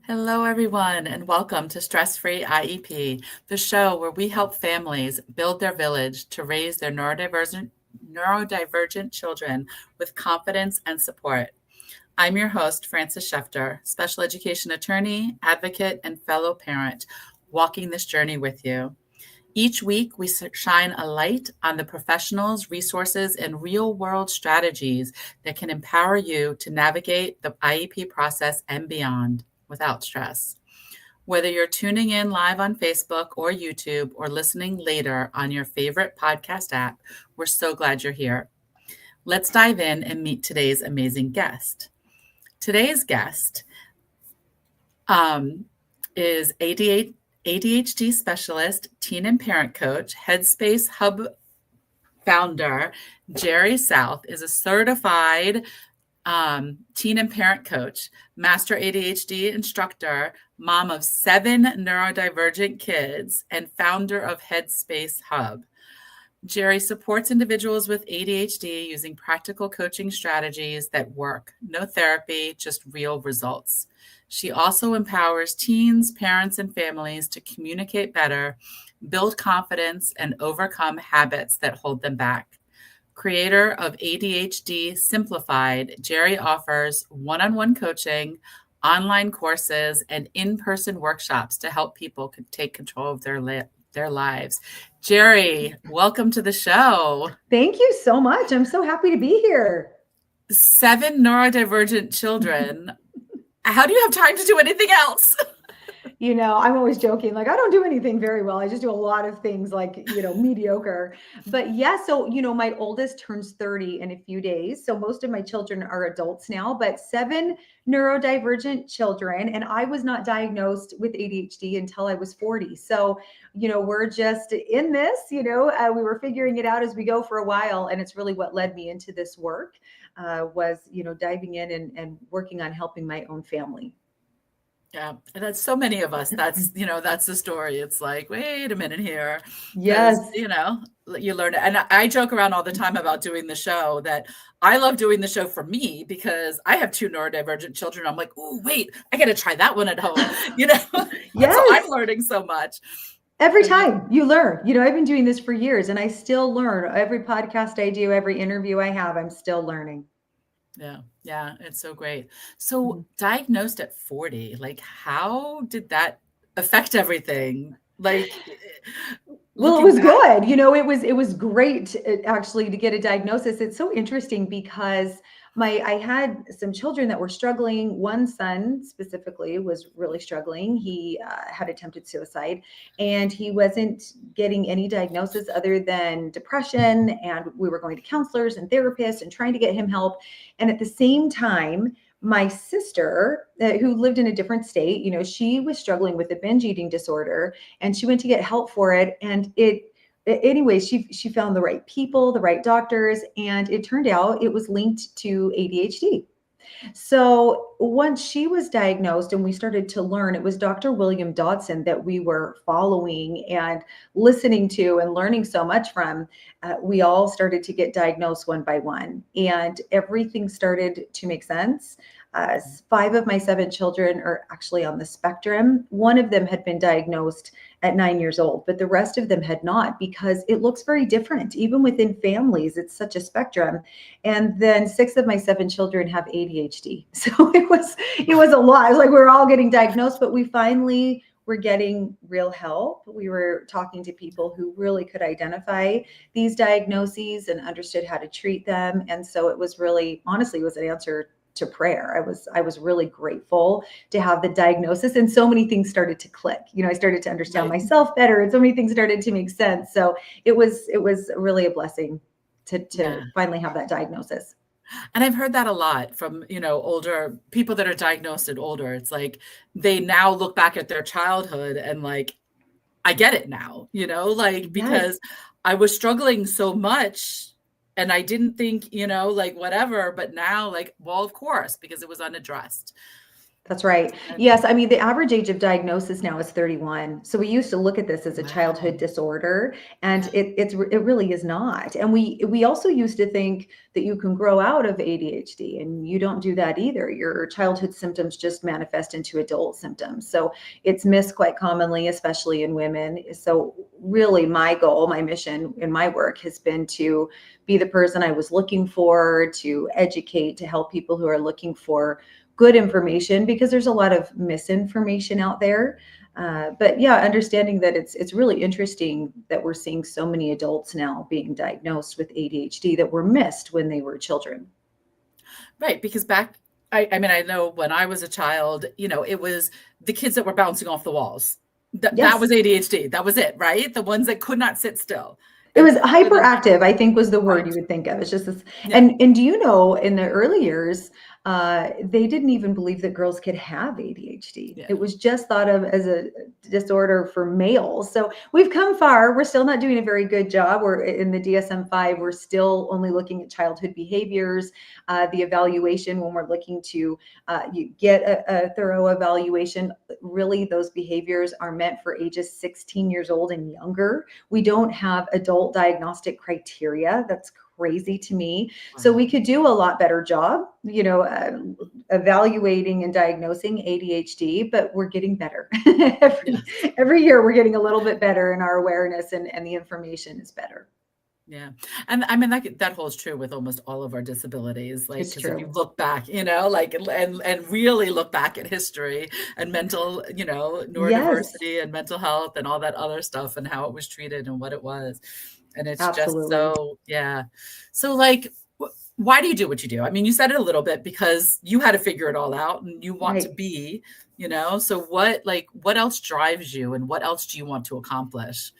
Hello, everyone, and welcome to Stress Free IEP, the show where we help families build their village to raise their neurodivergent children with confidence and support. I'm your host, Frances Schefter, special education attorney, advocate, and fellow parent, walking this journey with you. Each week, we shine a light on the professionals, resources, and real world strategies that can empower you to navigate the IEP process and beyond without stress. Whether you're tuning in live on Facebook or YouTube or listening later on your favorite podcast app, we're so glad you're here. Let's dive in and meet today's amazing guest. Today's guest is ADHD specialist, teen and parent coach, Headspace Hub founder. Jheri Sout is a certified teen and parent coach, master ADHD instructor, mom of 7 neurodivergent kids, and founder of Headspace Hub. Jheri supports individuals with ADHD using practical coaching strategies that work. No therapy, just real results. She also empowers teens, parents, and families to communicate better, build confidence, and overcome habits that hold them back. Creator of ADHD Simplified, Jheri offers one-on-one coaching, online courses, and in-person workshops to help people take control of their lives. Jheri, welcome to the show. Thank you so much. I'm so happy to be here. 7 neurodivergent children. How do you have time to do anything else? I'm always joking, like I don't do anything very well. I just do a lot of things like, mediocre. But yeah, so, my oldest turns 30 in a few days. So most of my children are adults now, but 7 neurodivergent children. And I was not diagnosed with ADHD until I was 40. So, we're just in this, we were figuring it out as we go for a while. And it's really what led me into this work was, diving in and working on helping my own family. Yeah, and that's so many of us. That's the story. It's like, wait a minute here. Yes. You learn it. And I joke around all the time about doing the show that I love doing the show for me because I have 2 neurodivergent children. I'm like, oh, wait, I got to try that one at home. Yes. So I'm learning so much. Every time you learn, I've been doing this for years and I still learn. Every podcast I do, every interview I have, I'm still learning. Yeah, it's so great. So diagnosed at 40, like how did that affect everything? Like, well, it was good. It was great actually to get a diagnosis. It's so interesting because I had some children that were struggling. One son specifically was really struggling. He had attempted suicide and he wasn't getting any diagnosis other than depression. And we were going to counselors and therapists and trying to get him help. And at the same time, my sister, who lived in a different state, she was struggling with a binge eating disorder and she went to get help for it. And anyway, she found the right people, the right doctors, and it turned out it was linked to ADHD. So once she was diagnosed and we started to learn, it was Dr. William Dodson that we were following and listening to and learning so much from. We all started to get diagnosed one by one and everything started to make sense. 5 of my 7 children are actually on the spectrum. One of them had been diagnosed at 9 years old, but the rest of them had not because it looks very different. Even within families, it's such a spectrum. And then 6 of my 7 children have ADHD. So it was a lot. It was like we were all getting diagnosed, but we finally were getting real help. We were talking to people who really could identify these diagnoses and understood how to treat them. And so it was really, honestly, it was an answer to prayer. I was really grateful to have the diagnosis and so many things started to click. I started to understand myself better and so many things started to make sense. So it was really a blessing to finally have that diagnosis. And I've heard that a lot from, older people that are diagnosed and older. It's like they now look back at their childhood and like, I get it now, because I was struggling so much and I didn't think, like whatever, but now like, well, of course, because it was unaddressed. That's right. Yes. I mean, the average age of diagnosis now is 31. So we used to look at this as a childhood Wow. disorder, and Yeah. it really is not. And we also used to think that you can grow out of ADHD, and you don't do that either. Your childhood symptoms just manifest into adult symptoms. So it's missed quite commonly, especially in women. So really my goal, my mission in my work has been to be the person I was looking for, to educate, to help people who are looking for good information, because there's a lot of misinformation out there. But yeah, understanding that it's really interesting that we're seeing so many adults now being diagnosed with ADHD that were missed when they were children. Right, because I mean, I know when I was a child, it was the kids that were bouncing off the walls. That Yes. was ADHD. That was it, right? The ones that could not sit still. It And was other than that, hyperactive, I think was the word you right. would think of. It's just this, Yeah. and do you know, in the early years, they didn't even believe that girls could have ADHD. Yeah. It was just thought of as a disorder for males. So we've come far. We're still not doing a very good job. We're in the DSM-5. We're still only looking at childhood behaviors, the evaluation when we're looking to you get a thorough evaluation. Really, those behaviors are meant for ages 16 years old and younger. We don't have adult diagnostic criteria. That's crazy to me. So we Wow. could do a lot better job, evaluating and diagnosing ADHD, but we're getting better. every, Yes. every year we're getting a little bit better in our awareness, and the information is better. Yeah. And I mean, that holds true with almost all of our disabilities. Like, It's because if you true. look back, like, and really look back at history and mental, Yes, neurodiversity and mental health and all that other stuff and how it was treated and what it was. And it's just absolutely. so, yeah. So, like, why do you do what you do? I mean, you said it a little bit because you had to figure it all out and you want to Right. be, so what else drives you and what else do you want to accomplish?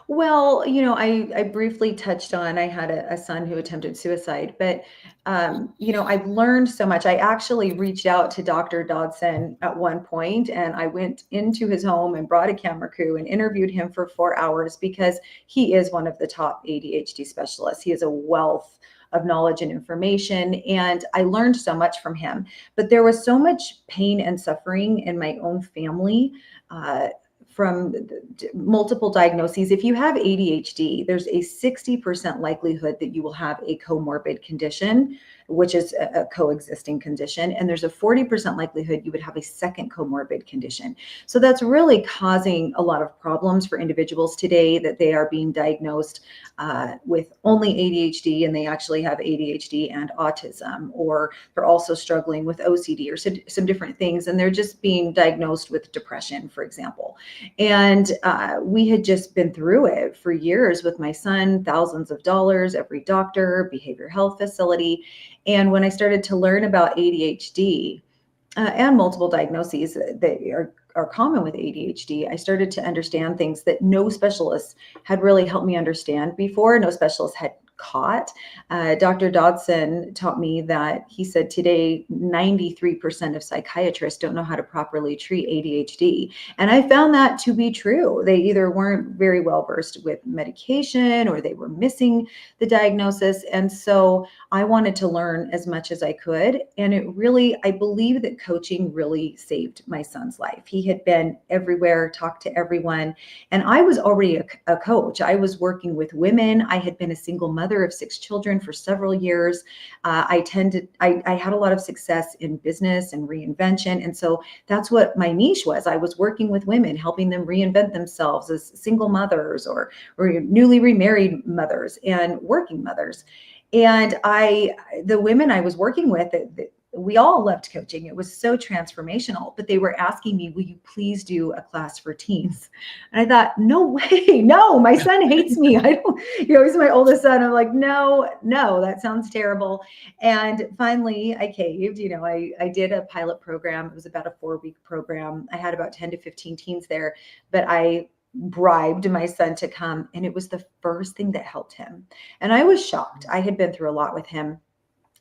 Well, I briefly touched on, I had a son who attempted suicide, but, I've learned so much. I actually reached out to Dr. Dodson at one point, and I went into his home and brought a camera crew and interviewed him for 4 hours, because he is one of the top ADHD specialists. He is a wealth of knowledge and information, and I learned so much from him. But there was so much pain and suffering in my own family. Uh, from multiple diagnoses. If you have ADHD, there's a 60% likelihood that you will have a comorbid condition, which is a coexisting condition. And there's a 40% likelihood you would have a second comorbid condition. So that's really causing a lot of problems for individuals today, that they are being diagnosed with only ADHD, and they actually have ADHD and autism, or they're also struggling with OCD, or some different things. And they're just being diagnosed with depression, for example. And we had just been through it for years with my son, thousands of dollars, every doctor, behavioral health facility. And when I started to learn about ADHD and multiple diagnoses that are common with ADHD, I started to understand things that no specialists had really helped me understand before. No specialist had caught. Dr. Dodson taught me that, he said, today 93% of psychiatrists don't know how to properly treat ADHD. And I found that to be true. They either weren't very well versed with medication, or they were missing the diagnosis. And so I wanted to learn as much as I could. And I believe that coaching really saved my son's life. He had been everywhere, talked to everyone. And I was already a coach. I was working with women. I had been a single mother of 6 children for several years. I had a lot of success in business and reinvention. And so that's what my niche was. I was working with women, helping them reinvent themselves as single mothers, or newly remarried mothers and working mothers. And the women I was working with, we all loved coaching. It was so transformational, but they were asking me, will you please do a class for teens? And I thought, no way. No, my son hates me. I don't, he's my oldest son. I'm like, no, that sounds terrible. And finally I caved. I did a pilot program. It was about a 4-week program. I had about 10 to 15 teens there, but I bribed my son to come, and it was the first thing that helped him. And I was shocked. I had been through a lot with him.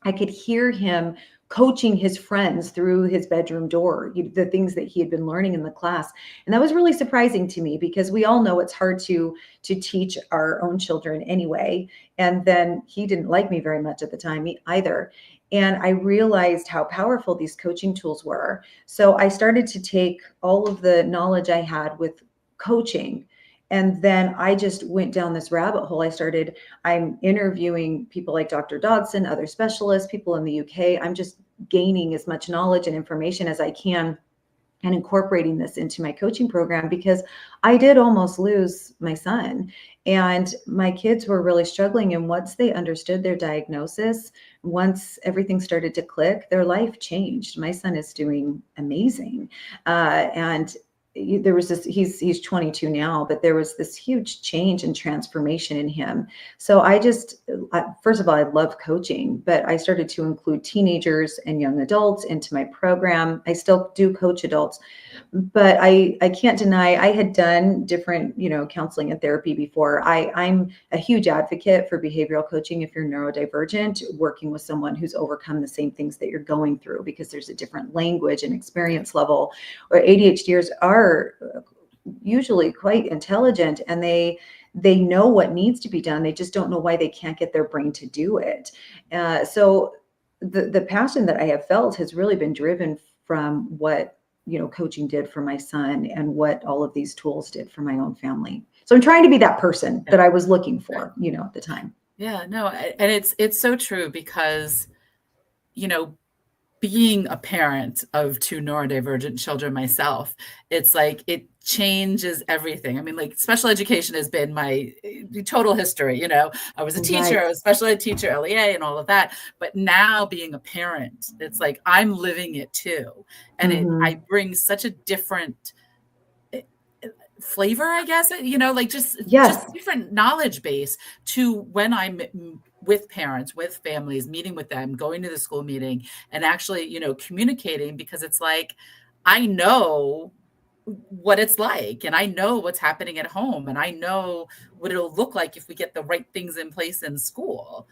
I could hear him coaching his friends through his bedroom door, the things that he had been learning in the class. And that was really surprising to me, because we all know it's hard to teach our own children anyway. And then he didn't like me very much at the time either. And I realized how powerful these coaching tools were. So I started to take all of the knowledge I had with coaching. And then I just went down this rabbit hole. I'm interviewing people like Dr. Dodson, other specialists, people in the UK. I'm just gaining as much knowledge and information as I can and incorporating this into my coaching program, because I did almost lose my son and my kids were really struggling. And once they understood their diagnosis, once everything started to click, their life changed. My son is doing amazing. And there was this, he's 22 now, but there was this huge change and transformation in him. So first of all, I love coaching, but I started to include teenagers and young adults into my program. I still do coach adults, but I can't deny I had done different, counseling and therapy before. I'm a huge advocate for behavioral coaching if you're neurodivergent, working with someone who's overcome the same things that you're going through, because there's a different language and experience level. Or ADHDers are usually quite intelligent, and they know what needs to be done. They just don't know why they can't get their brain to do it. So the passion that I have felt has really been driven from what coaching did for my son and what all of these tools did for my own family. So I'm trying to be that person that I was looking for, at the time. Yeah, no, and it's so true, because being a parent of two neurodivergent children myself, it's like it changes everything. I mean, like, special education has been my total history. I was a teacher, I was a special ed teacher, LEA, and all of that. But now being a parent, it's like I'm living it too. And I bring such a different flavor, I guess, just different knowledge base to when I'm with parents, with families, meeting with them, going to the school meeting, and actually, communicating, because it's like, I know what it's like, and I know what's happening at home, and I know what it'll look like if we get the right things in place in school.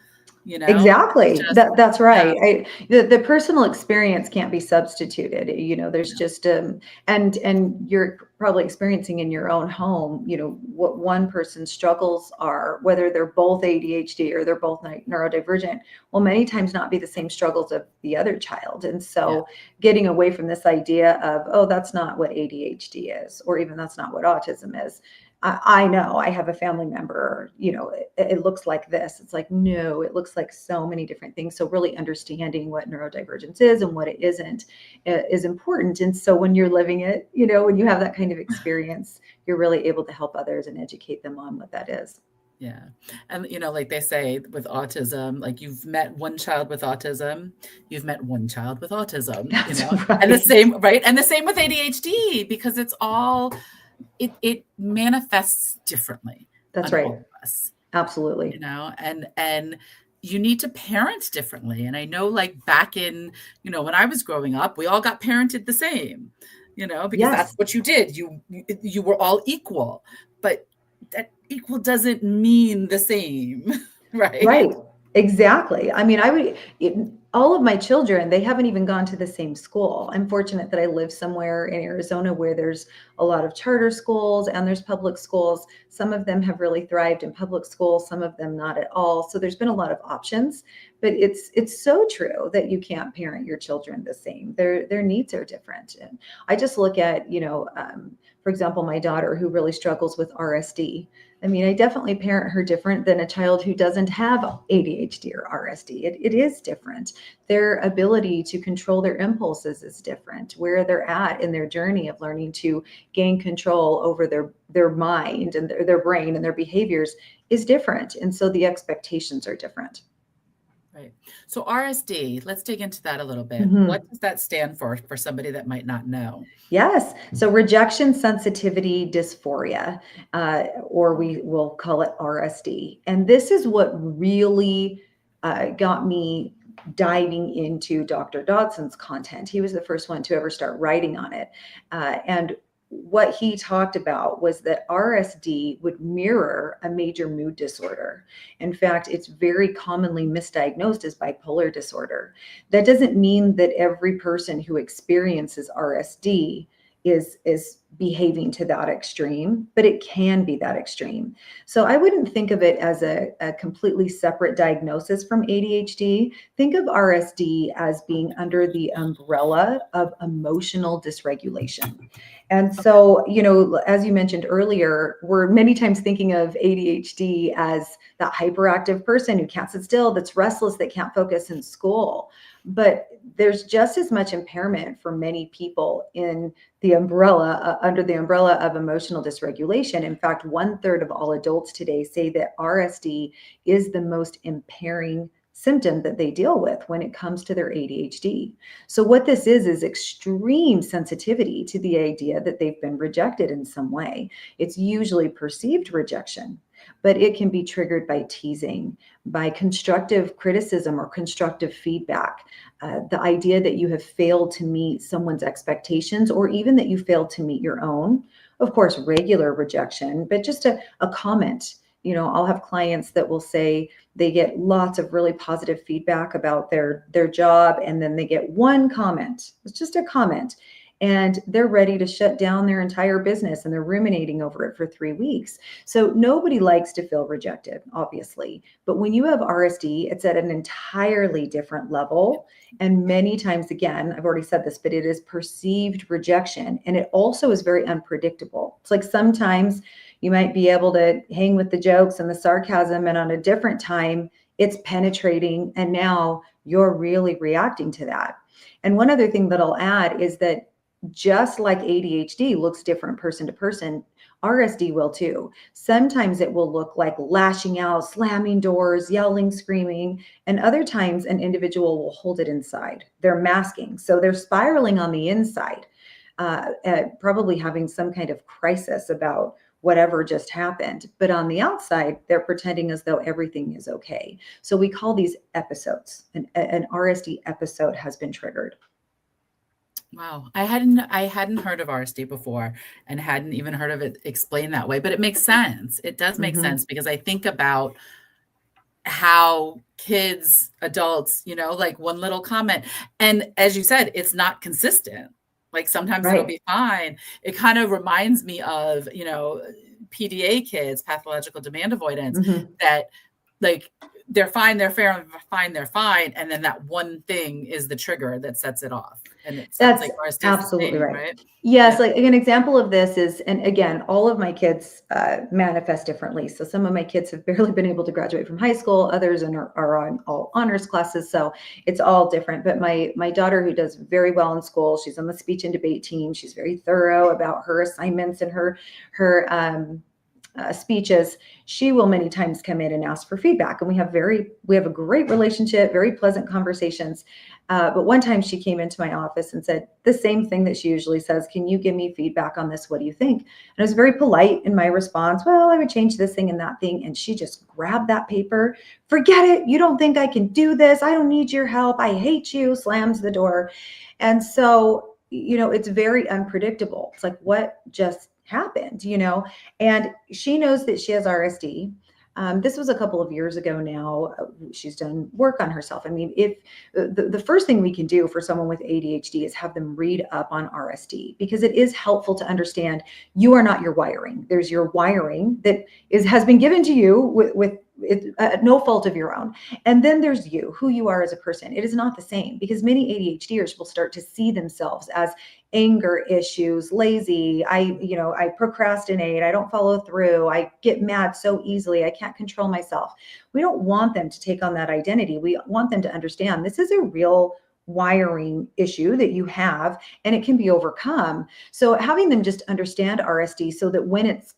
Exactly. That's right. The personal experience can't be substituted. There's just and you're probably experiencing in your own home, what one person's struggles are, whether they're both ADHD or they're both neurodivergent, will many times not be the same struggles of the other child. And so getting away from this idea of, oh, that's not what ADHD is, or even that's not what autism is. I know I have a family member, it looks like this. It's like, no, it looks like so many different things. So really understanding what neurodivergence is and what it isn't is important. And so when you're living it, when you have that kind of experience, you're really able to help others and educate them on what that is. Yeah. And, like they say with autism, like, you've met one child with autism, you've met one child with autism, Right. And the same, right. And the same with ADHD, because it's all, it manifests differently. That's right. All of us, absolutely. And you need to parent differently. And I know, like, back in, when I was growing up, we all got parented the same, because that's what you did. You were all equal, but that equal doesn't mean the same, right? Right. Exactly. I mean, all of my children, they haven't even gone to the same school. I'm fortunate that I live somewhere in Arizona where there's a lot of charter schools and there's public schools. Some of them have really thrived in public schools, some of them not at all. So there's been a lot of options, but it's so true that you can't parent your children the same. Their needs are different. And I just look at, for example, my daughter who really struggles with RSD. I mean, I definitely parent her different than a child who doesn't have ADHD or RSD. It is different. Their ability to control their impulses is different. Where they're at in their journey of learning to gain control over their mind and their brain and their behaviors is different. And so the expectations are different. Right. So RSD, let's dig into that a little bit. What does that stand for somebody that might not know? Yes. So rejection sensitivity dysphoria, or we will call it RSD. And this is what really got me diving into Dr. Dodson's content. He was the first one to ever start writing on it. And what he talked about was that RSD would mirror a major mood disorder. In fact, it's very commonly misdiagnosed as bipolar disorder. That doesn't mean that every person who experiences RSD is behaving to that extreme, but it can be that extreme. So I wouldn't think of it as a completely separate diagnosis from ADHD. Think of RSD as being under the umbrella of emotional dysregulation. And so, as you mentioned earlier, we're many times thinking of ADHD as that hyperactive person who can't sit still, that's restless, that can't focus in school. But there's just as much impairment for many people in the umbrella, under the umbrella of emotional dysregulation. In fact, 1/3 of all adults today say that RSD is the most impairing symptom that they deal with when it comes to their ADHD. So what this is extreme sensitivity to the idea that they've been rejected in some way. It's usually perceived rejection, but it can be triggered by teasing, by constructive criticism or constructive feedback. The idea that you have failed to meet someone's expectations, or even that you failed to meet your own. Of course, regular rejection, but just a comment. I'll have clients that will say they get lots of really positive feedback about their job, and then they get one comment. It's just a comment. And they're ready to shut down their entire business, and they're ruminating over it for 3 weeks. So nobody likes to feel rejected, obviously. But when you have RSD, it's at an entirely different level. And many times, again, I've already said this, but it is perceived rejection. And it also is very unpredictable. It's like sometimes you might be able to hang with the jokes and the sarcasm, and on a different time, it's penetrating. And now you're really reacting to that. And one other thing that I'll add is that just like ADHD looks different person to person, RSD will too. Sometimes it will look like lashing out, slamming doors, yelling, screaming, and other times an individual will hold it inside. They're masking. So they're spiraling on the inside, probably having some kind of crisis about whatever just happened. But on the outside, they're pretending as though everything is okay. So we call these episodes. An RSD episode has been triggered. Wow. I hadn't heard of RSD before, and hadn't even heard of it explained that way, but it makes sense. It does make sense, because I think about how kids, adults, like one little comment. And as you said, it's not consistent. Like sometimes it'll be fine. It kind of reminds me of, PDA kids, pathological demand avoidance, that like they're fine, they're fair, and fine, they're fine. And then that one thing is the trigger that sets it off. And it sounds like ours is absolutely the same, right. Yes, like an example of this is, and again, all of my kids manifest differently. So some of my kids have barely been able to graduate from high school. Others are on all honors classes. So it's all different. But my daughter, who does very well in school, she's on the speech and debate team. She's very thorough about her assignments and her speeches. She will many times come in and ask for feedback, and we have a great relationship, very pleasant conversations. But one time she came into my office and said the same thing that she usually says: "Can you give me feedback on this? What do you think?" And I was very polite in my response. "Well, I would change this thing and that thing." And she just grabbed that paper. "Forget it. You don't think I can do this. I don't need your help. I hate you." Slams the door. And so, it's very unpredictable. It's like, what just happened, and she knows that she has RSD. This was a couple of years ago now. She's done work on herself. I mean, if the first thing we can do for someone with ADHD is have them read up on RSD, because it is helpful to understand you are not your wiring. There's your wiring that has been given to you with no fault of your own. And then there's you, who you are as a person. It is not the same, because many ADHDers will start to see themselves as anger issues, lazy. I procrastinate. I don't follow through. I get mad so easily. I can't control myself. We don't want them to take on that identity. We want them to understand this is a real wiring issue that you have, and it can be overcome. So having them just understand RSD, so that when it's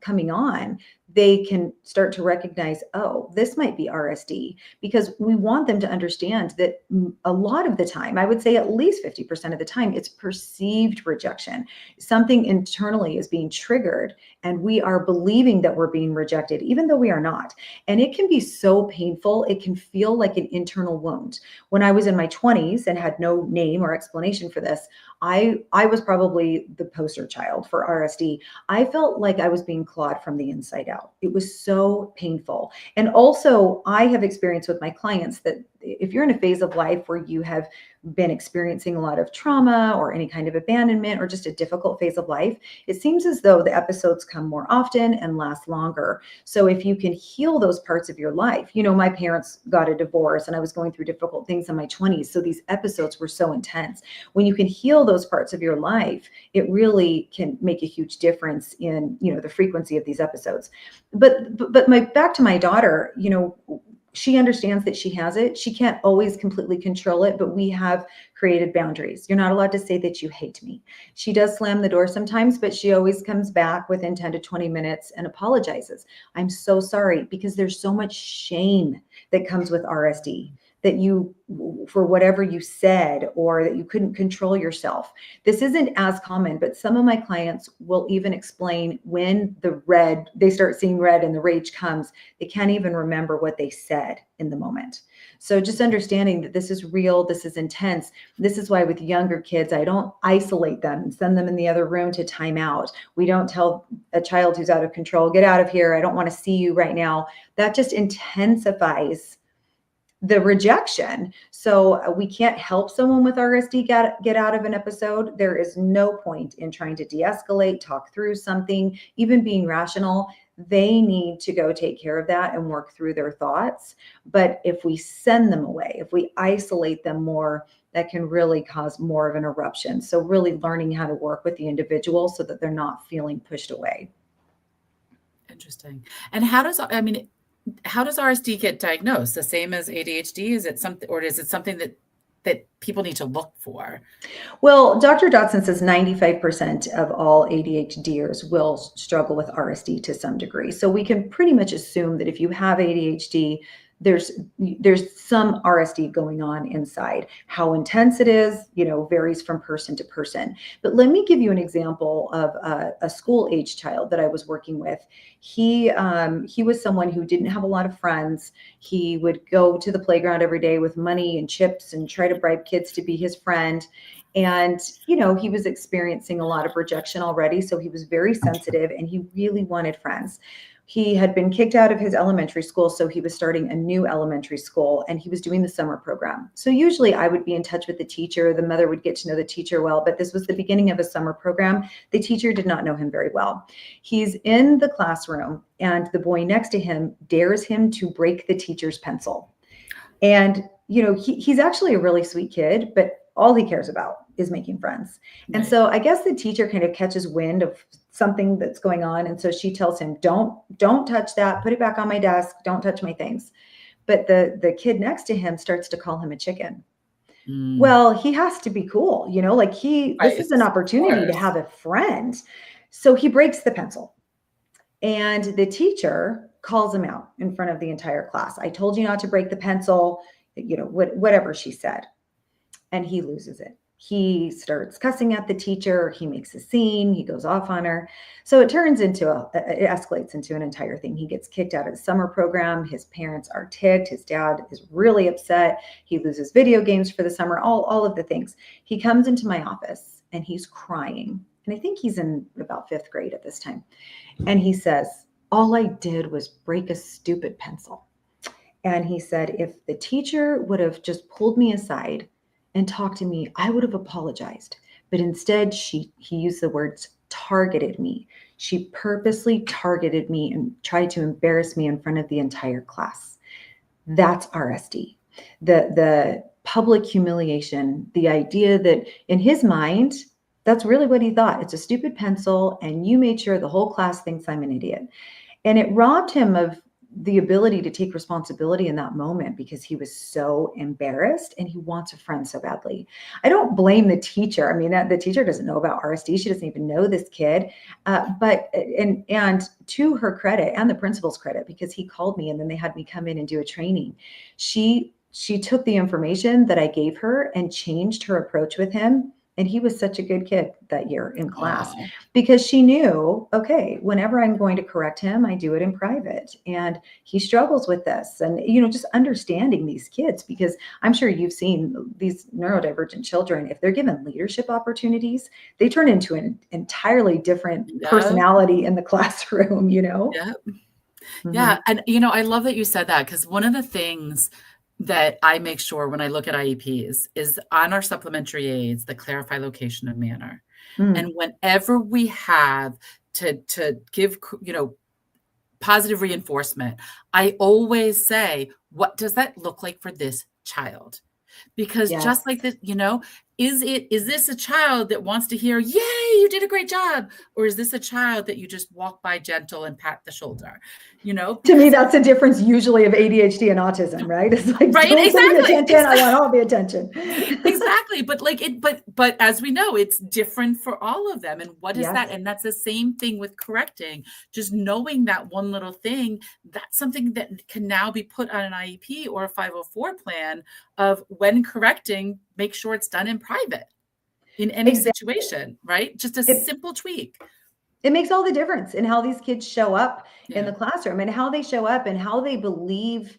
coming on, they can start to recognize, oh, this might be RSD, because we want them to understand that a lot of the time, I would say at least 50% of the time, it's perceived rejection. Something internally is being triggered, and we are believing that we're being rejected, even though we are not. And it can be so painful. It can feel like an internal wound. When I was in my 20s and had no name or explanation for this, I was probably the poster child for RSD. I felt like I was being clawed from the inside out. It was so painful. And also, I have experienced with my clients that if you're in a phase of life where you have been experiencing a lot of trauma or any kind of abandonment or just a difficult phase of life, it seems as though the episodes come more often and last longer. So if you can heal those parts of your life, my parents got a divorce and I was going through difficult things in my 20s. So these episodes were so intense. When you can heal those parts of your life, it really can make a huge difference in, the frequency of these episodes. But back to my daughter, she understands that she has it. She can't always completely control it, but we have created boundaries. You're not allowed to say that you hate me. She does slam the door sometimes, but she always comes back within 10 to 20 minutes and apologizes. I'm so sorry, because there's so much shame that comes with RSD, that you, for whatever you said, or that you couldn't control yourself. This isn't as common, but some of my clients will even explain when they start seeing red and the rage comes, they can't even remember what they said in the moment. So just understanding that this is real, this is intense. This is why with younger kids, I don't isolate them and send them in the other room to time out. We don't tell a child who's out of control, get out of here, I don't want to see you right now. That just intensifies the rejection. So we can't help someone with RSD get out of an episode. There is no point in trying to de-escalate, talk through something, even being rational. They need to go take care of that and work through their thoughts. But if we send them away, if we isolate them more, that can really cause more of an eruption. So really learning how to work with the individual so that they're not feeling pushed away. Interesting. And how does RSD get diagnosed? The same as ADHD? Is it something, or is it something that people need to look for? Well, Dr. Dotson says 95% of all ADHDers will struggle with RSD to some degree. So we can pretty much assume that if you have ADHD, there's some RSD going on inside. How intense it is, varies from person to person. But let me give you an example of a school age child that I was working with. He was someone who didn't have a lot of friends. He would go to the playground every day with money and chips and try to bribe kids to be his friend. And, he was experiencing a lot of rejection already. So he was very sensitive and he really wanted friends. He had been kicked out of his elementary school, so he was starting a new elementary school, and he was doing the summer program. So usually I would be in touch with the teacher. The mother would get to know the teacher well, but this was the beginning of a summer program. The teacher did not know him very well. He's in the classroom, and the boy next to him dares him to break the teacher's pencil. And, he's actually a really sweet kid, but all he cares about is making friends. Right. And so I guess the teacher kind of catches wind of something that's going on. And so she tells him, don't touch that, put it back on my desk, don't touch my things. But the kid next to him starts to call him a chicken. Well, he has to be cool, this is an opportunity to have a friend. So he breaks the pencil. And the teacher calls him out in front of the entire class. I told you not to break the pencil, whatever she said. And he loses it. He starts cussing at the teacher. He makes a scene. He goes off on her. So it escalates into an entire thing. He gets kicked out of the summer program. His parents are ticked. His dad is really upset. He loses video games for the summer, all of the things. He comes into my office and he's crying. And I think he's in about 5th grade at this time. And he says, all I did was break a stupid pencil. And he said, if the teacher would have just pulled me aside and talked to me, I would have apologized. But instead, he used the words targeted me. She purposely targeted me and tried to embarrass me in front of the entire class. That's RSD. The public humiliation, the idea that in his mind, that's really what he thought. It's a stupid pencil, and you made sure the whole class thinks I'm an idiot. And it robbed him of the ability to take responsibility in that moment because he was so embarrassed and he wants a friend so badly. I don't blame the teacher. I mean, the teacher doesn't know about RSD. She doesn't even know this kid. But to her credit and the principal's credit, because he called me and then they had me come in and do a training. She took the information that I gave her and changed her approach with him. And he was such a good kid that year in class. Wow. Because she knew, okay, whenever I'm going to correct him, I do it in private. And he struggles with this. And, just understanding these kids, because I'm sure you've seen these neurodivergent children, if they're given leadership opportunities, they turn into an entirely different personality in the classroom, Yeah. Mm-hmm. Yeah. And, I love that you said that, because one of the things that I make sure when I look at IEPs is on our supplementary aids that clarify location and manner. And Mm, whenever we have to give, positive reinforcement, I always say, what does that look like for this child? Because just like yes. this, is this a child that wants to hear, yay, you did a great job? Or is this a child that you just walk by gentle and pat the shoulder? To me, Because that's the difference usually of ADHD and autism, right? It's like, right, don't give me exactly. attention. I want all the attention. Exactly. But but as we know, it's different for all of them. And what is that? Yes, And that's the same thing with correcting. Just knowing that one little thing, that's something that can now be put on an IEP or a 504 plan of when correcting, make sure it's done in private in any exactly. situation, right? Just a It, simple tweak. it makes all the difference in how these kids show up in Yeah. the classroom and how they show up and how they believe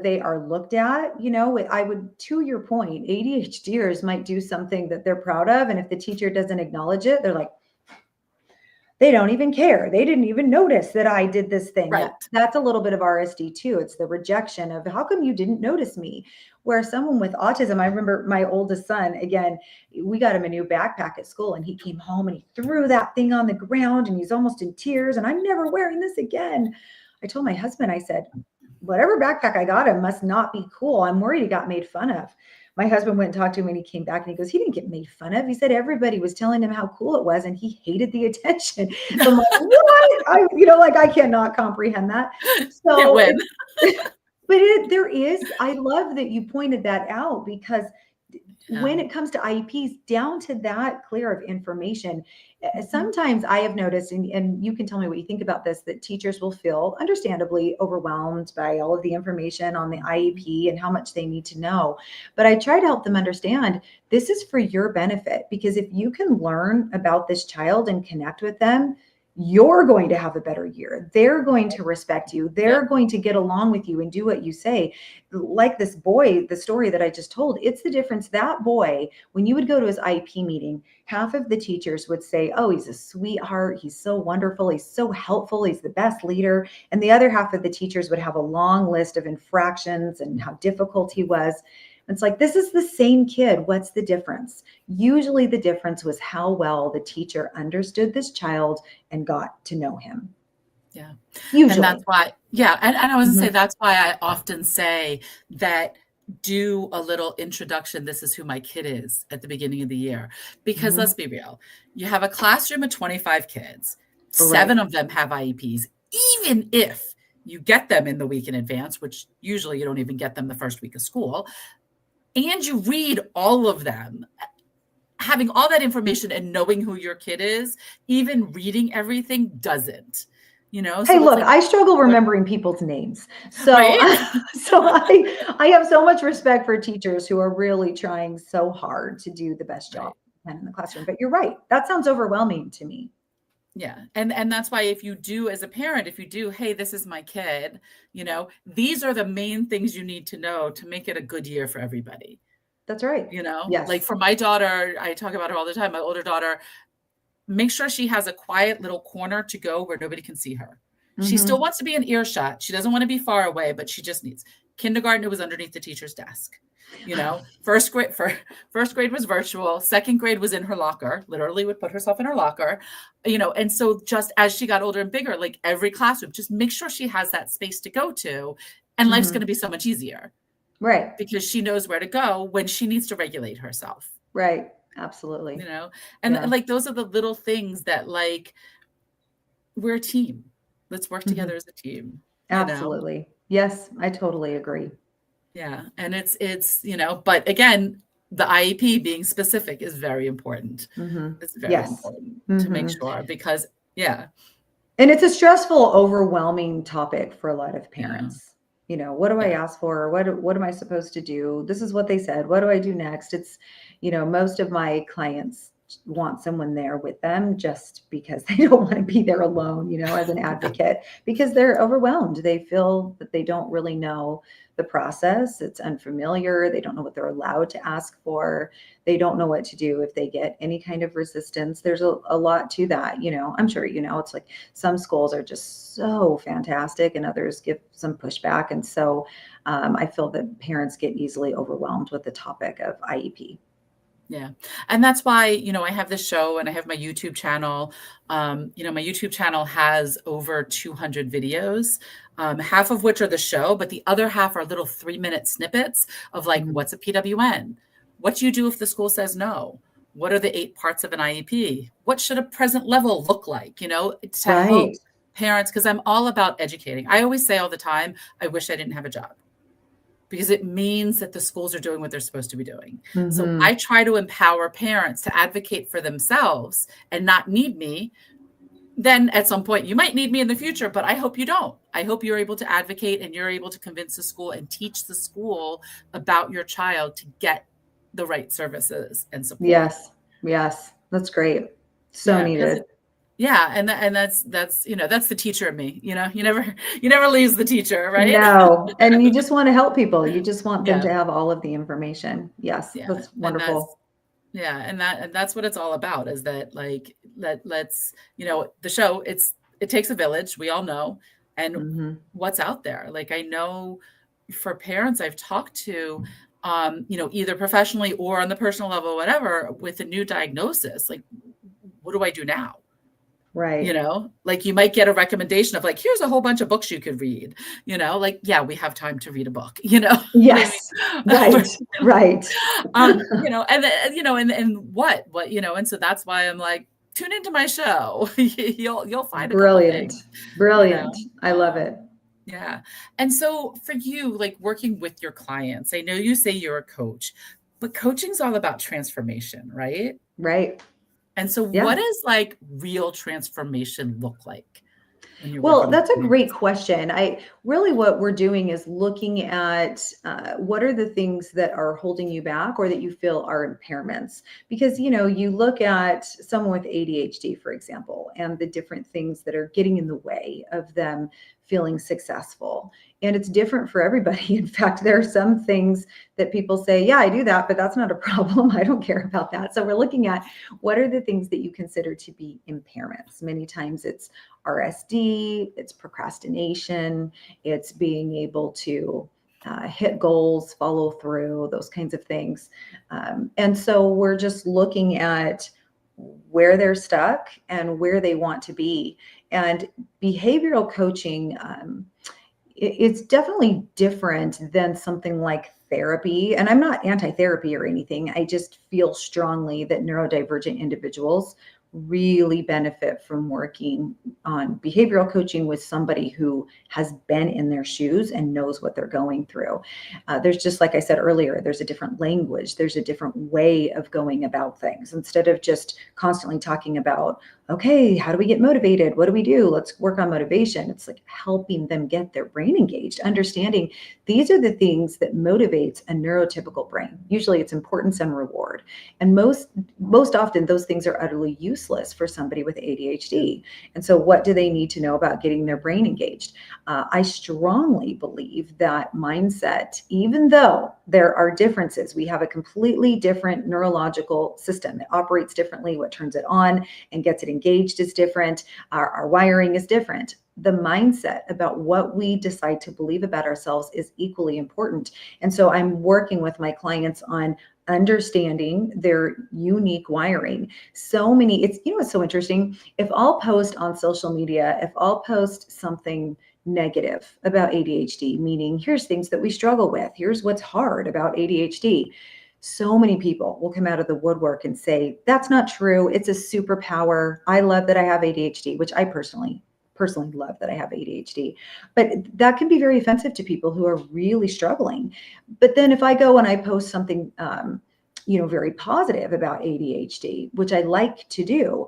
they are looked at. I would, to your point, ADHDers might do something that they're proud of. And if the teacher doesn't acknowledge it, they're like, they don't even care. They didn't even notice that I did this thing. Right. That's a little bit of RSD too. It's the rejection of how come you didn't notice me? Where someone with autism, I remember my oldest son, again, we got him a new backpack at school and he came home and he threw that thing on the ground and he's almost in tears and I'm never wearing this again. I told my husband, I said, whatever backpack I got him must not be cool. I'm worried he got made fun of. My husband went and talked to him and he came back and he goes, he didn't get made fun of. He said everybody was telling him how cool it was and he hated the attention. So I'm like, what? I cannot comprehend that. Can't So, win. but there is, I love that you pointed that out because Yeah. when it comes to IEPs, down to that clear of information, Mhm. sometimes I have noticed, and you can tell me what you think about this, that teachers will feel understandably overwhelmed by all of the information on the IEP and how much they need to know. But I try to help them understand this is for your benefit because if you can learn about this child and connect with them, you're going to have a better year. They're going to respect you. They're Yep. going to get along with you and do what you say. Like this boy, the story that I just told, it's the difference. That boy, when you would go to his IEP meeting, half of the teachers would say, oh, he's a sweetheart. He's so wonderful. He's so helpful. He's the best leader. And the other half of the teachers would have a long list of infractions and how difficult he was. It's like, this is the same kid. What's the difference? Usually the difference was how well the teacher understood this child and got to know him. Yeah. And that's Usually. why, yeah. And I was gonna say, Mhm. that's why I often say that do a little introduction. This is who my kid is at the beginning of the year. Because let's Mhm. be real, you have a classroom of 25 kids, Right. 7 of them have IEPs, even if you get them in the week in advance, which usually you don't even get them the first week of school, and you read all of them, having all that information and knowing who your kid is, even reading everything doesn't, Hey, so it's look, like, I struggle remembering people's names. So, right? I have so much respect for teachers who are really trying so hard to do the best job Right. they can in the classroom. But you're right. That sounds overwhelming to me. Yeah. And that's why if you do as a parent, if you do, hey, this is my kid, these are the main things you need to know to make it a good year for everybody. That's right. Like Yes. for my daughter, I talk about her all the time, my older daughter, make sure she has a quiet little corner to go where nobody can see her. She still Hmm. wants to be in earshot. She doesn't want to be far away, but she just needs kindergarten. It was underneath the teacher's desk. First grade was virtual. Second grade was in her locker. Literally would put herself in her locker. And so just as she got older and bigger, like every classroom, just make sure she has that space to go to, and life's going Hmm. to be so much easier Right. because she knows where to go when she needs to regulate herself. Right. you Absolutely. know and Yeah. like those are the little things that, like, we're a team. Let's work Hmm. together as a team. Absolutely. Yes, I totally agree. Yeah. And but again, the IEP being specific is very important. Hmm. It's very Yes. important to make Hmm. sure because yeah, And it's a stressful, overwhelming topic for a lot of yeah, parents. What do I yeah, ask for? What am I supposed to do? This is what they said. What do I do next? It's, most of my clients want someone there with them just because they don't want to be there alone, as an advocate, because they're overwhelmed. They feel that they don't really know the process. It's unfamiliar. They don't know what they're allowed to ask for. They don't know what to do if they get any kind of resistance. There's a lot to that. I'm sure, it's like some schools are just so fantastic and others give some pushback. And so I feel that parents get easily overwhelmed with the topic of IEP. Yeah. And that's why, I have this show and I have my YouTube channel. My YouTube channel has over 200 videos, half of which are the show, but the other half are little 3-minute snippets of like, what's a PWN? What do you do if the school says no? What are the 8 parts of an IEP? What should a present level look like, to help parents? Because I'm all about educating. I always say all the time, I wish I didn't have a job, because it means that the schools are doing what they're supposed to be doing. So I try to empower parents to advocate for themselves and not need me. Then at some point you might need me in the future, but I hope you don't. I hope you're able to advocate and you're able to convince the school and teach the school about your child to get the right services and support. Yes. That's great. So needed. Yeah. And that's, that's the teacher of me, you never leaves the teacher, right? No. And you just want to help people. You just want them to have all of the information. Yes. Yeah. That's wonderful. And that's what it's all about, is that like, let's, the show, it takes a village, we all know, and what's out there. Like, I know for parents I've talked to, either professionally or on the personal level, whatever, with a new diagnosis, like, what do I do now? Right. Like you might get a recommendation of like, here's a whole bunch of books you could read, like, yeah, we have time to read a book, Yes. Right. And what, and so that's why I'm like, tune into my show. You'll find brilliant. I love it. Yeah. And so for you, like working with your clients, I know you say you're a coach, but coaching's all about transformation, right? Right. And so what does like real transformation look like? Well, that's a great question. What we're doing is looking at what are the things that are holding you back or that you feel are impairments. Because, you look at someone with ADHD, for example, and the different things that are getting in the way of them feeling successful. And it's different for everybody. In fact, there are some things that people say, yeah, I do that, but that's not a problem. I don't care about that. So we're looking at what are the things that you consider to be impairments. Many times it's RSD, it's procrastination, it's being able to hit goals, follow through, those kinds of things. And so we're just looking at where they're stuck and where they want to be. And behavioral coaching, it's definitely different than something like therapy. And I'm not anti-therapy or anything. I just feel strongly that neurodivergent individuals really benefit from working on behavioral coaching with somebody who has been in their shoes and knows what they're going through. There's just, like I said earlier, there's a different language. There's a different way of going about things. Instead of just constantly talking about, okay, how do we get motivated? What do we do? Let's work on motivation. It's like helping them get their brain engaged, understanding these are the things that motivates a neurotypical brain. Usually it's importance and reward. And most often those things are utterly useless for somebody with ADHD. And so what do they need to know about getting their brain engaged? I strongly believe that mindset, even though there are differences, we have a completely different neurological system. It operates differently. What turns it on and gets it engaged is different. Our wiring is different. The mindset about what we decide to believe about ourselves is equally important. And so I'm working with my clients on understanding their unique wiring. So many, it's so interesting. If I'll post on social media, if I'll post something negative about ADHD, meaning here's things that we struggle with, here's what's hard about ADHD, so many people will come out of the woodwork and say, that's not true. It's a superpower. I love that I have ADHD, which I personally love that I have ADHD, but that can be very offensive to people who are really struggling. But then if I go and I post something, very positive about ADHD, which I like to do,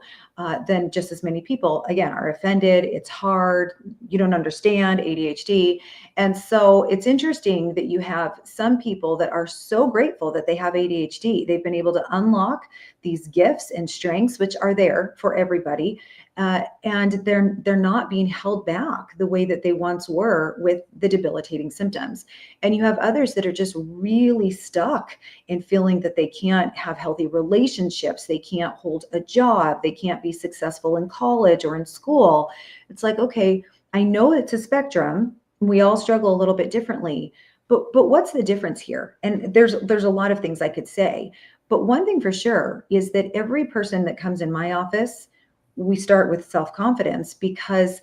then just as many people, again, are offended. It's hard. You don't understand ADHD. And so it's interesting that you have some people that are so grateful that they have ADHD. They've been able to unlock these gifts and strengths, which are there for everybody. And they're not being held back the way that they once were with the debilitating symptoms. And you have others that are just really stuck in feeling that they can't have healthy relationships, they can't hold a job, they can't be successful in college or in school. It's like, okay, I know it's a spectrum. We all struggle a little bit differently, but what's the difference here? And there's a lot of things I could say, but one thing for sure is that every person that comes in my office, we start with self-confidence, because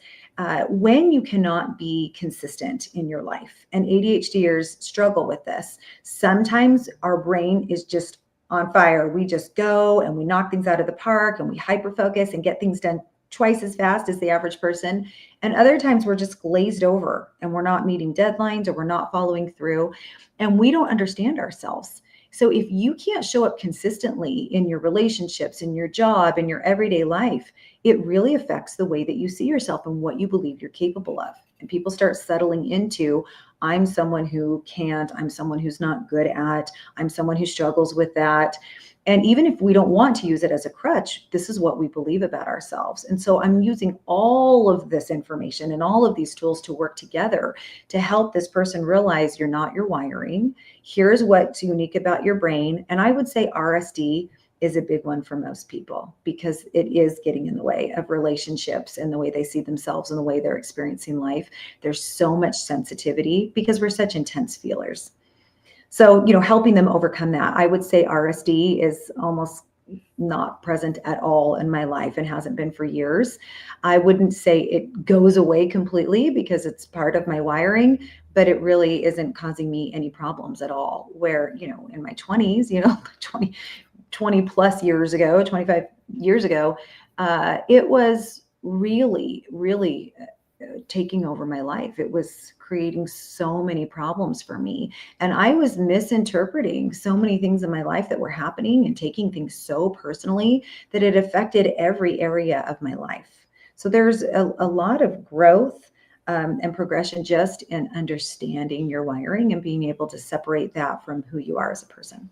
when you cannot be consistent in your life, and ADHDers struggle with this, sometimes our brain is just on fire. We just go and we knock things out of the park and we hyper focus and get things done twice as fast as the average person. And other times we're just glazed over and we're not meeting deadlines or we're not following through, and we don't understand ourselves. So if you can't show up consistently in your relationships, in your job, in your everyday life, it really affects the way that you see yourself and what you believe you're capable of. And people start settling into, I'm someone who can't, I'm someone who's not good at, I'm someone who struggles with that. And even if we don't want to use it as a crutch, this is what we believe about ourselves. And so I'm using all of this information and all of these tools to work together to help this person realize you're not your wiring. Here's what's unique about your brain. And I would say RSD is a big one for most people, because it is getting in the way of relationships and the way they see themselves and the way they're experiencing life. There's so much sensitivity because we're such intense feelers. So, helping them overcome that, I would say RSD is almost not present at all in my life and hasn't been for years. I wouldn't say it goes away completely because it's part of my wiring, but it really isn't causing me any problems at all. Where, in my 20s, 20 plus years ago, 25 years ago, it was really, really taking over my life. It was creating so many problems for me. And I was misinterpreting so many things in my life that were happening and taking things so personally that it affected every area of my life. So there's a lot of growth and progression just in understanding your wiring and being able to separate that from who you are as a person.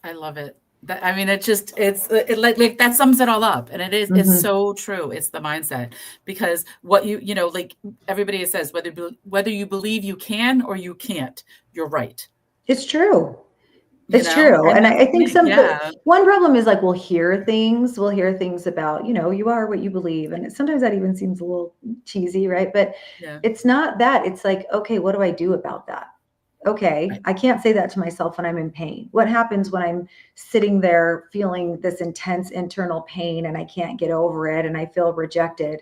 I love it. It like that sums it all up. And it's so true. It's the mindset, because what like everybody says, whether you believe you can or you can't, you're right. It's true. It's true. And I think one problem is like, we'll hear things about, you are what you believe. And sometimes that even seems a little cheesy, right? But it's not that. It's like, okay, what do I do about that? Okay, I can't say that to myself when I'm in pain. What happens when I'm sitting there feeling this intense internal pain and I can't get over it and I feel rejected?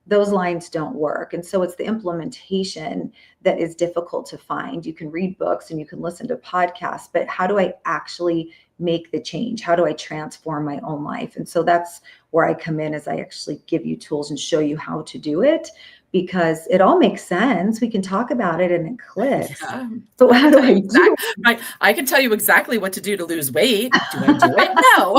Those lines don't work. And so it's the implementation that is difficult to find. You can read books and you can listen to podcasts, but how do I actually make the change? How do I transform my own life? And so that's where I come in, as I actually give you tools and show you how to do it, because it all makes sense. We can talk about it and it clicks. Yeah. But how do I do it? I can tell you exactly what to do to lose weight. Do I do it? No.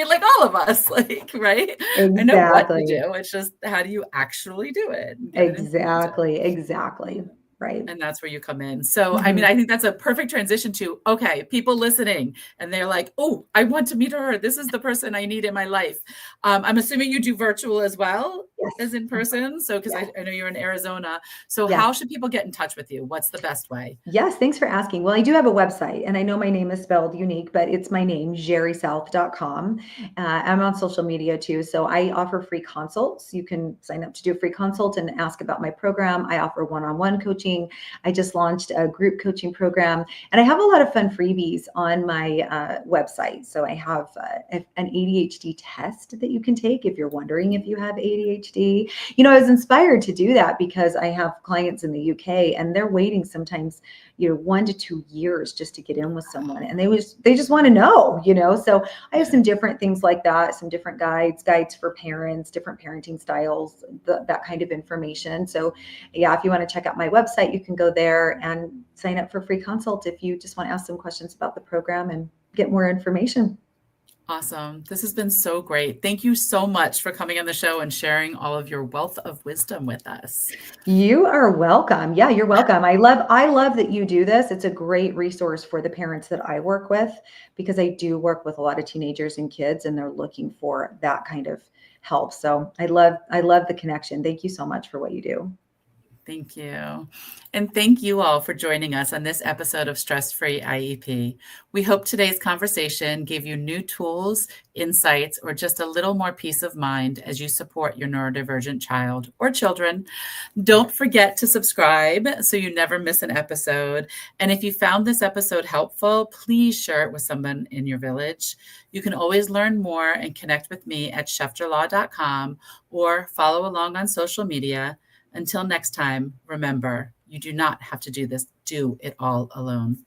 Like all of us, right? Exactly. I know what to do. It's just, how do you actually do it? Exactly. Right. And that's where you come in. So, I think that's a perfect transition to, okay, people listening and they're like, oh, I want to meet her. This is the person I need in my life. I'm assuming you do virtual as well as in person. So, because I know you're in Arizona. So how should people get in touch with you? What's the best way? Yes. Thanks for asking. Well, I do have a website, and I know my name is spelled unique, but it's my name, JheriSouth.com. I'm on social media too. So I offer free consults. You can sign up to do a free consult and ask about my program. I offer one-on-one coaching. I just launched a group coaching program, and I have a lot of fun freebies on my website. So I have an ADHD test that you can take if you're wondering if you have ADHD. ADHD. You know, I was inspired to do that because I have clients in the UK and they're waiting sometimes, 1 to 2 years just to get in with someone. And they just want to know, so I have some different things like that, some different guides for parents, different parenting styles, that kind of information. So yeah, if you want to check out my website, you can go there and sign up for a free consult if you just want to ask some questions about the program and get more information. Awesome. This has been so great. Thank you so much for coming on the show and sharing all of your wealth of wisdom with us. You are welcome. Yeah, you're welcome. I love that you do this. It's a great resource for the parents that I work with because I do work with a lot of teenagers and kids and they're looking for that kind of help. So I love the connection. Thank you so much for what you do. Thank you. And thank you all for joining us on this episode of Stress Free IEP. We hope today's conversation gave you new tools, insights, or just a little more peace of mind as you support your neurodivergent child or children. Don't forget to subscribe so you never miss an episode. And if you found this episode helpful, please share it with someone in your village. You can always learn more and connect with me at schefterlaw.com or follow along on social media. Until next time, remember, you do not have to do it all alone.